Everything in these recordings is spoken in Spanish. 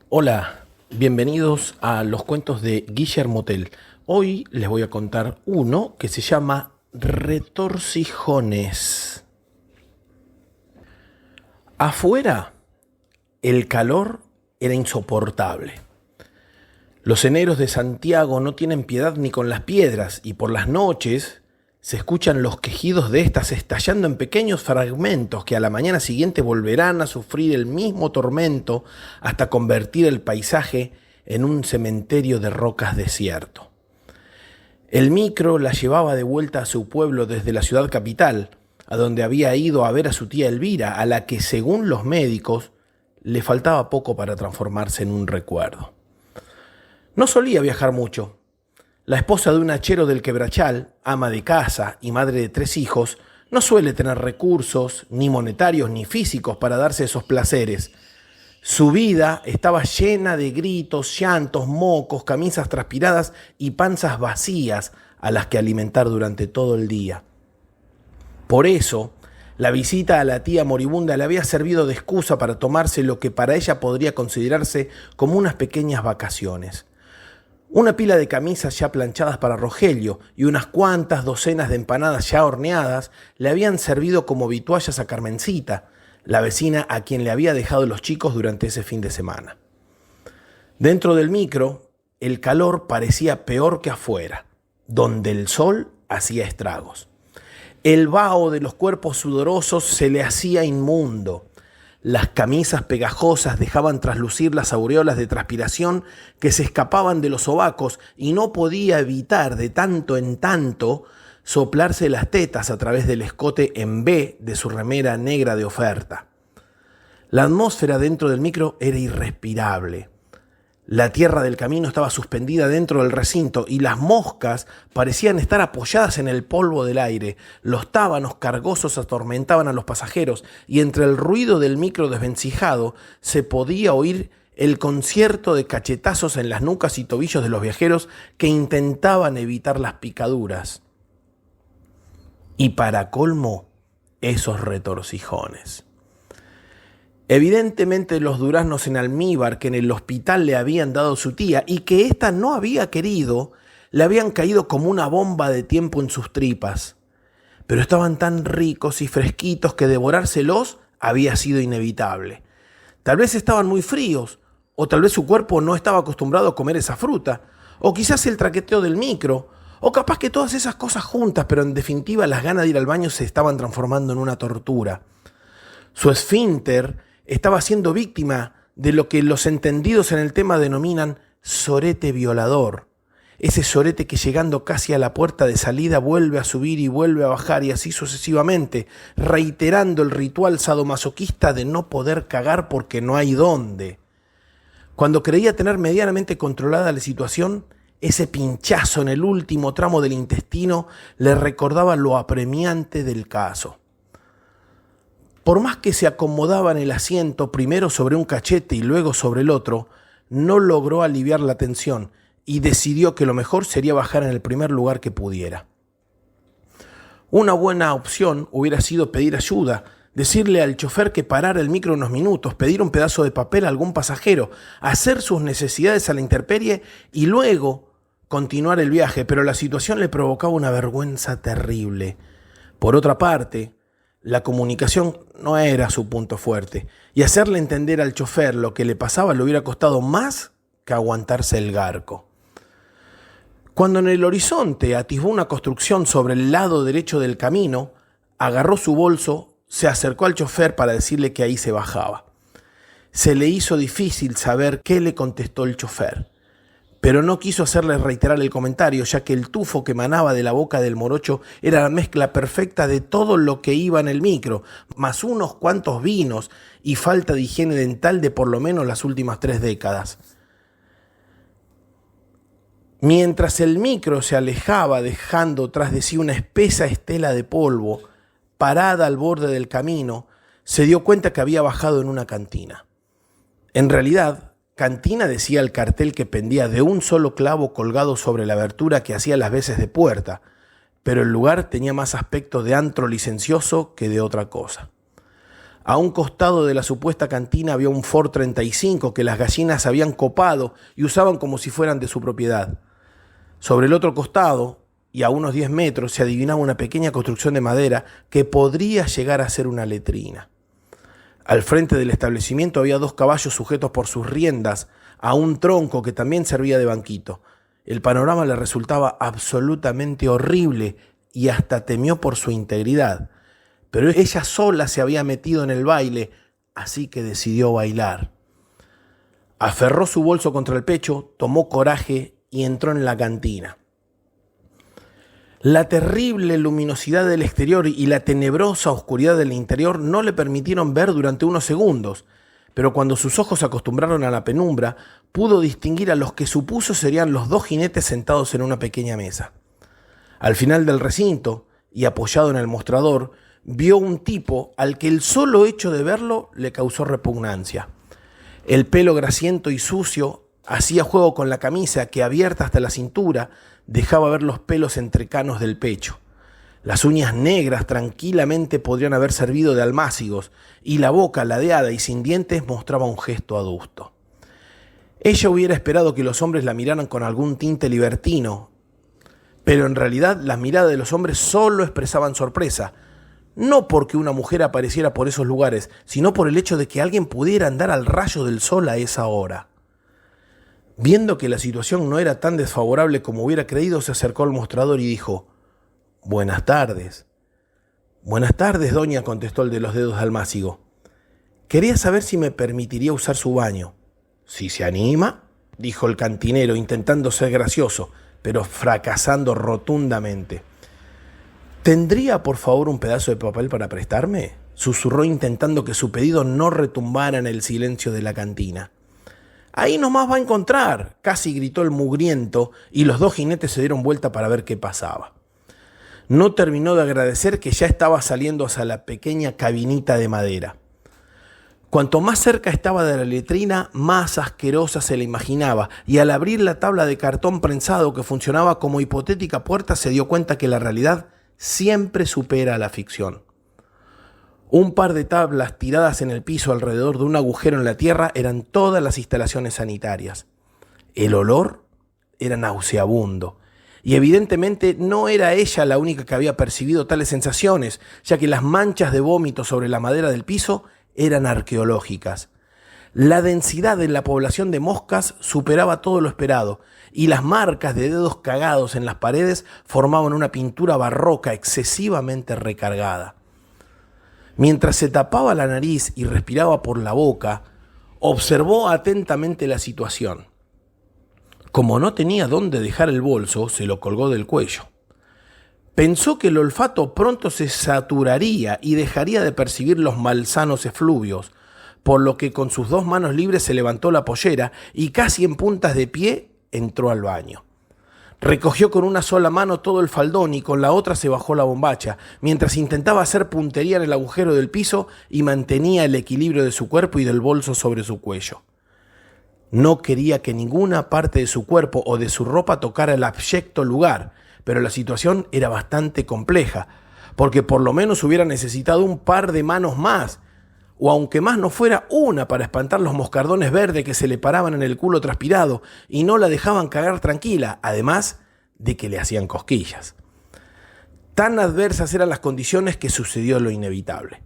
Hola, bienvenidos a los cuentos de Guillermo Tell. Hoy les voy a contar uno que se llama Retorcijones. Afuera, el calor era insoportable. Los eneros de Santiago no tienen piedad ni con las piedras y por las noches se escuchan los quejidos de estas estallando en pequeños fragmentos que a la mañana siguiente volverán a sufrir el mismo tormento hasta convertir el paisaje en un cementerio de rocas desierto. El micro la llevaba de vuelta a su pueblo desde la ciudad capital, a donde había ido a ver a su tía Elvira, a la que, según los médicos, le faltaba poco para transformarse en un recuerdo. No solía viajar mucho. La esposa de un hachero del Quebrachal, ama de casa y madre de 3 hijos, no suele tener recursos, ni monetarios ni físicos, para darse esos placeres. Su vida estaba llena de gritos, llantos, mocos, camisas transpiradas y panzas vacías a las que alimentar durante todo el día. Por eso, la visita a la tía moribunda le había servido de excusa para tomarse lo que para ella podría considerarse como unas pequeñas vacaciones. Una pila de camisas ya planchadas para Rogelio y unas cuantas docenas de empanadas ya horneadas le habían servido como vituallas a Carmencita, la vecina a quien le había dejado los chicos durante ese fin de semana. Dentro del micro, el calor parecía peor que afuera, donde el sol hacía estragos. El vaho de los cuerpos sudorosos se le hacía inmundo. Las camisas pegajosas dejaban traslucir las aureolas de transpiración que se escapaban de los sobacos y no podía evitar de tanto en tanto soplarse las tetas a través del escote en V de su remera negra de oferta. La atmósfera dentro del micro era irrespirable. La tierra del camino estaba suspendida dentro del recinto y las moscas parecían estar apoyadas en el polvo del aire. Los tábanos cargosos atormentaban a los pasajeros y entre el ruido del micro desvencijado se podía oír el concierto de cachetazos en las nucas y tobillos de los viajeros que intentaban evitar las picaduras. Y para colmo, esos retorcijones. Evidentemente los duraznos en almíbar que en el hospital le habían dado su tía y que ésta no había querido, le habían caído como una bomba de tiempo en sus tripas. Pero estaban tan ricos y fresquitos que devorárselos había sido inevitable. Tal vez estaban muy fríos, o tal vez su cuerpo no estaba acostumbrado a comer esa fruta, o quizás el traqueteo del micro, o capaz que todas esas cosas juntas, pero en definitiva las ganas de ir al baño se estaban transformando en una tortura. Su esfínter estaba siendo víctima de lo que los entendidos en el tema denominan sorete violador. Ese sorete que llegando casi a la puerta de salida vuelve a subir y vuelve a bajar y así sucesivamente, reiterando el ritual sadomasoquista de no poder cagar porque no hay dónde. Cuando creía tener medianamente controlada la situación, ese pinchazo en el último tramo del intestino le recordaba lo apremiante del caso. Por más que se acomodaba en el asiento, primero sobre un cachete y luego sobre el otro, no logró aliviar la tensión y decidió que lo mejor sería bajar en el primer lugar que pudiera. Una buena opción hubiera sido pedir ayuda, decirle al chofer que parara el micro unos minutos, pedir un pedazo de papel a algún pasajero, hacer sus necesidades a la intemperie y luego continuar el viaje, pero la situación le provocaba una vergüenza terrible. Por otra parte, la comunicación no era su punto fuerte, y hacerle entender al chofer lo que le pasaba le hubiera costado más que aguantarse el garco. Cuando en el horizonte atisbó una construcción sobre el lado derecho del camino, agarró su bolso, se acercó al chofer para decirle que ahí se bajaba. Se le hizo difícil saber qué le contestó el chofer, pero no quiso hacerle reiterar el comentario, ya que el tufo que emanaba de la boca del morocho era la mezcla perfecta de todo lo que iba en el micro, más unos cuantos vinos y falta de higiene dental de por lo menos las últimas 3 décadas. Mientras el micro se alejaba dejando tras de sí una espesa estela de polvo, parada al borde del camino, se dio cuenta que había bajado en una cantina. En realidad, cantina decía el cartel que pendía de un solo clavo colgado sobre la abertura que hacía las veces de puerta, pero el lugar tenía más aspecto de antro licencioso que de otra cosa. A un costado de la supuesta cantina había un Ford 35 que las gallinas habían copado y usaban como si fueran de su propiedad. Sobre el otro costado, y a unos 10 metros, se adivinaba una pequeña construcción de madera que podría llegar a ser una letrina. Al frente del establecimiento había 2 caballos sujetos por sus riendas a un tronco que también servía de banquito. El panorama le resultaba absolutamente horrible y hasta temió por su integridad. Pero ella sola se había metido en el baile, así que decidió bailar. Aferró su bolso contra el pecho, tomó coraje y entró en la cantina. La terrible luminosidad del exterior y la tenebrosa oscuridad del interior no le permitieron ver durante unos segundos, pero cuando sus ojos se acostumbraron a la penumbra, pudo distinguir a los que supuso serían los 2 jinetes sentados en una pequeña mesa. Al final del recinto, y apoyado en el mostrador, vio un tipo al que el solo hecho de verlo le causó repugnancia. El pelo grasiento y sucio hacía juego con la camisa que, abierta hasta la cintura, dejaba ver los pelos entrecanos del pecho. Las uñas negras tranquilamente podrían haber servido de almácigos, y la boca, ladeada y sin dientes, mostraba un gesto adusto. Ella hubiera esperado que los hombres la miraran con algún tinte libertino, pero en realidad las miradas de los hombres solo expresaban sorpresa, no porque una mujer apareciera por esos lugares, sino por el hecho de que alguien pudiera andar al rayo del sol a esa hora. Viendo que la situación no era tan desfavorable como hubiera creído, se acercó al mostrador y dijo: «Buenas tardes». «Buenas tardes, doña», contestó el de los dedos de almácigo. «Quería saber si me permitiría usar su baño». «Si se anima», dijo el cantinero, intentando ser gracioso, pero fracasando rotundamente. «¿Tendría, por favor, un pedazo de papel para prestarme?», susurró, intentando que su pedido no retumbara en el silencio de la cantina. «Ahí nomás va a encontrar», casi gritó el mugriento, y los 2 jinetes se dieron vuelta para ver qué pasaba. No terminó de agradecer que ya estaba saliendo hacia la pequeña cabinita de madera. Cuanto más cerca estaba de la letrina, más asquerosa se la imaginaba, y al abrir la tabla de cartón prensado que funcionaba como hipotética puerta, se dio cuenta que la realidad siempre supera a la ficción. Un par de tablas tiradas en el piso alrededor de un agujero en la tierra eran todas las instalaciones sanitarias. El olor era nauseabundo, y evidentemente no era ella la única que había percibido tales sensaciones, ya que las manchas de vómito sobre la madera del piso eran arqueológicas. La densidad en la población de moscas superaba todo lo esperado, y las marcas de dedos cagados en las paredes formaban una pintura barroca excesivamente recargada. Mientras se tapaba la nariz y respiraba por la boca, observó atentamente la situación. Como no tenía dónde dejar el bolso, se lo colgó del cuello. Pensó que el olfato pronto se saturaría y dejaría de percibir los malsanos efluvios, por lo que con sus 2 manos libres se levantó la pollera y, casi en puntas de pie, entró al baño. Recogió con una sola mano todo el faldón y con la otra se bajó la bombacha, mientras intentaba hacer puntería en el agujero del piso y mantenía el equilibrio de su cuerpo y del bolso sobre su cuello. No quería que ninguna parte de su cuerpo o de su ropa tocara el abyecto lugar, pero la situación era bastante compleja, porque por lo menos hubiera necesitado un par de manos más, o aunque más no fuera, una para espantar los moscardones verdes que se le paraban en el culo transpirado y no la dejaban cagar tranquila, además de que le hacían cosquillas. Tan adversas eran las condiciones que sucedió lo inevitable.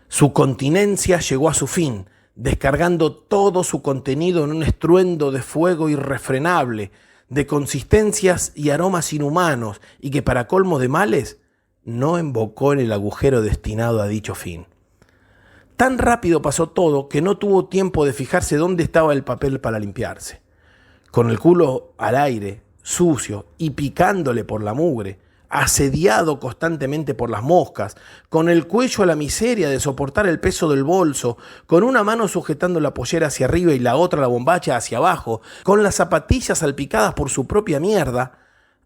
Su continencia llegó a su fin, descargando todo su contenido en un estruendo de fuego irrefrenable, de consistencias y aromas inhumanos, y que, para colmo de males, no embocó en el agujero destinado a dicho fin. Tan rápido pasó todo que no tuvo tiempo de fijarse dónde estaba el papel para limpiarse. Con el culo al aire, sucio y picándole por la mugre, asediado constantemente por las moscas, con el cuello a la miseria de soportar el peso del bolso, con una mano sujetando la pollera hacia arriba y la otra la bombacha hacia abajo, con las zapatillas salpicadas por su propia mierda,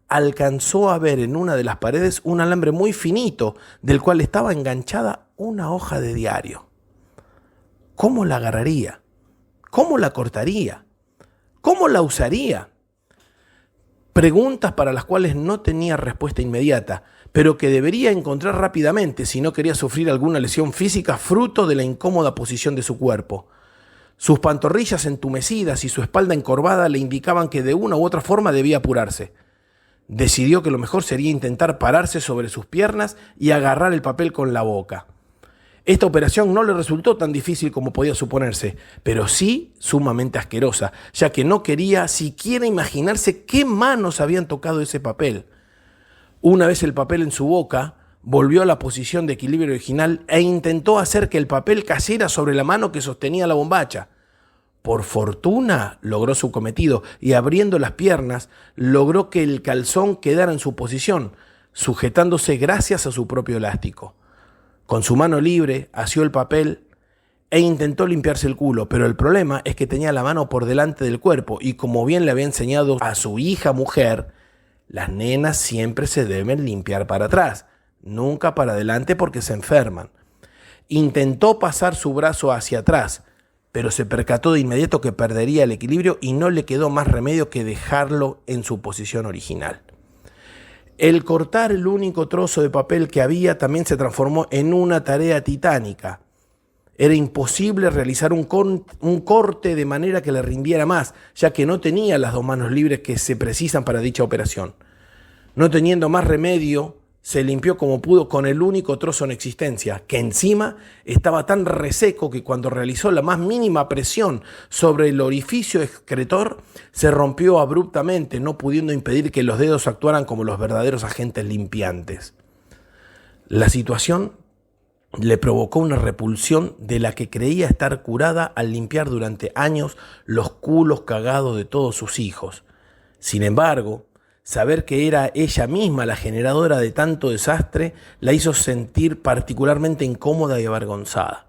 alcanzó a ver en una de las paredes un alambre muy finito, del cual estaba enganchada una hoja de diario. ¿Cómo la agarraría? ¿Cómo la cortaría? ¿Cómo la usaría? Preguntas para las cuales no tenía respuesta inmediata, pero que debería encontrar rápidamente si no quería sufrir alguna lesión física fruto de la incómoda posición de su cuerpo. Sus pantorrillas entumecidas y su espalda encorvada le indicaban que de una u otra forma debía apurarse. Decidió que lo mejor sería intentar pararse sobre sus piernas y agarrar el papel con la boca. Esta operación no le resultó tan difícil como podía suponerse, pero sí sumamente asquerosa, ya que no quería siquiera imaginarse qué manos habían tocado ese papel. Una vez el papel en su boca, volvió a la posición de equilibrio original e intentó hacer que el papel cayera sobre la mano que sostenía la bombacha. Por fortuna logró su cometido y abriendo las piernas logró que el calzón quedara en su posición, sujetándose gracias a su propio elástico. Con su mano libre asió el papel e intentó limpiarse el culo, pero el problema es que tenía la mano por delante del cuerpo y como bien le había enseñado a su hija mujer, las nenas siempre se deben limpiar para atrás, nunca para adelante porque se enferman. Intentó pasar su brazo hacia atrás, pero se percató de inmediato que perdería el equilibrio y no le quedó más remedio que dejarlo en su posición original. El cortar el único trozo de papel que había también se transformó en una tarea titánica. Era imposible realizar un corte de manera que le rindiera más, ya que no tenía las dos manos libres que se precisan para dicha operación. No teniendo más remedio, se limpió como pudo con el único trozo en existencia, que encima estaba tan reseco que cuando realizó la más mínima presión sobre el orificio excretor, se rompió abruptamente, no pudiendo impedir que los dedos actuaran como los verdaderos agentes limpiantes. La situación le provocó una repulsión de la que creía estar curada al limpiar durante años los culos cagados de todos sus hijos. Sin embargo, saber que era ella misma la generadora de tanto desastre la hizo sentir particularmente incómoda y avergonzada.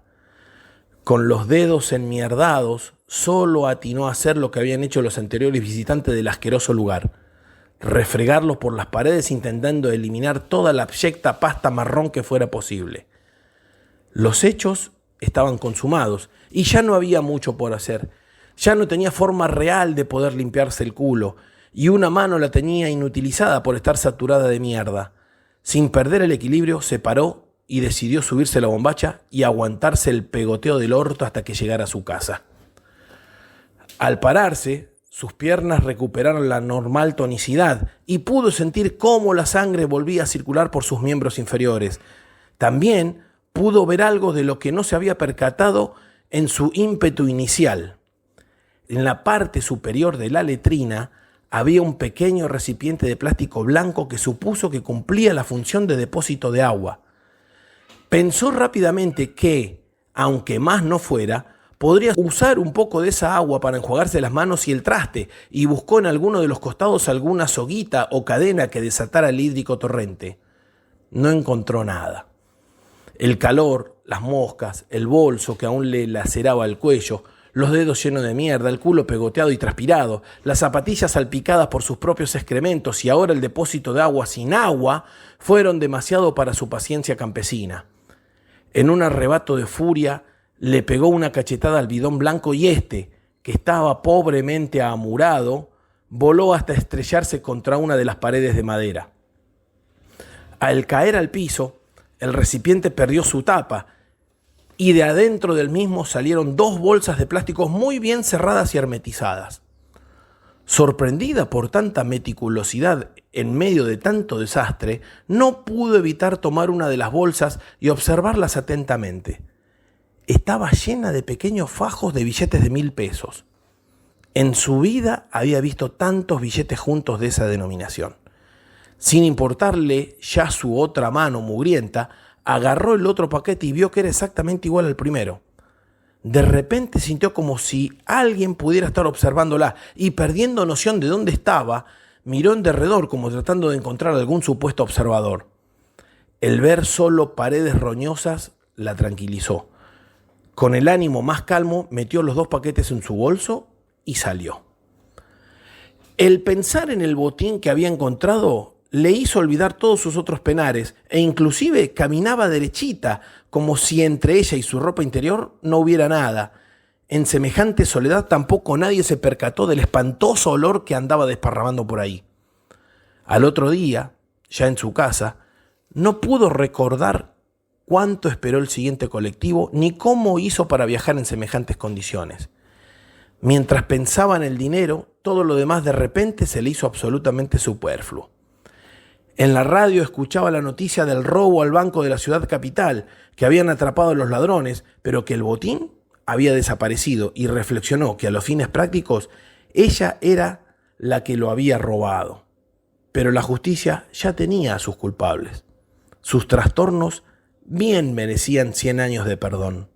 Con los dedos enmierdados, solo atinó a hacer lo que habían hecho los anteriores visitantes del asqueroso lugar: refregarlos por las paredes intentando eliminar toda la abyecta pasta marrón que fuera posible. Los hechos estaban consumados y ya no había mucho por hacer. Ya no tenía forma real de poder limpiarse el culo y una mano la tenía inutilizada por estar saturada de mierda. Sin perder el equilibrio, se paró y decidió subirse a la bombacha y aguantarse el pegoteo del orto hasta que llegara a su casa. Al pararse, sus piernas recuperaron la normal tonicidad y pudo sentir cómo la sangre volvía a circular por sus miembros inferiores. También pudo ver algo de lo que no se había percatado en su ímpetu inicial. En la parte superior de la letrina había un pequeño recipiente de plástico blanco que supuso que cumplía la función de depósito de agua. Pensó rápidamente que, aunque más no fuera, podría usar un poco de esa agua para enjuagarse las manos y el traste, y buscó en alguno de los costados alguna soguita o cadena que desatara el hídrico torrente. No encontró nada. El calor, las moscas, el bolso que aún le laceraba el cuello, los dedos llenos de mierda, el culo pegoteado y transpirado, las zapatillas salpicadas por sus propios excrementos y ahora el depósito de agua sin agua fueron demasiado para su paciencia campesina. En un arrebato de furia le pegó una cachetada al bidón blanco y este, que estaba pobremente amurado, voló hasta estrellarse contra una de las paredes de madera. Al caer al piso, el recipiente perdió su tapa y de adentro del mismo salieron 2 bolsas de plástico muy bien cerradas y hermetizadas. Sorprendida por tanta meticulosidad en medio de tanto desastre, no pudo evitar tomar una de las bolsas y observarlas atentamente. Estaba llena de pequeños fajos de billetes de 1000 pesos. En su vida había visto tantos billetes juntos de esa denominación. Sin importarle ya su otra mano mugrienta, agarró el otro paquete y vio que era exactamente igual al primero. De repente sintió como si alguien pudiera estar observándola y perdiendo noción de dónde estaba, miró en derredor como tratando de encontrar algún supuesto observador. El ver solo paredes roñosas la tranquilizó. Con el ánimo más calmo, metió los 2 paquetes en su bolso y salió. El pensar en el botín que había encontrado le hizo olvidar todos sus otros penares e inclusive caminaba derechita, como si entre ella y su ropa interior no hubiera nada. En semejante soledad tampoco nadie se percató del espantoso olor que andaba desparramando por ahí. Al otro día, ya en su casa, No pudo recordar cuánto esperó el siguiente colectivo, ni cómo hizo para viajar en semejantes condiciones. Mientras pensaba en el dinero, todo lo demás de repente se le hizo absolutamente superfluo. En la radio escuchaba la noticia del robo al banco de la ciudad capital, que habían atrapado a los ladrones, pero que el botín había desaparecido, y reflexionó que a los fines prácticos ella era la que lo había robado. Pero la justicia ya tenía a sus culpables. Sus trastornos bien merecían 100 años de perdón.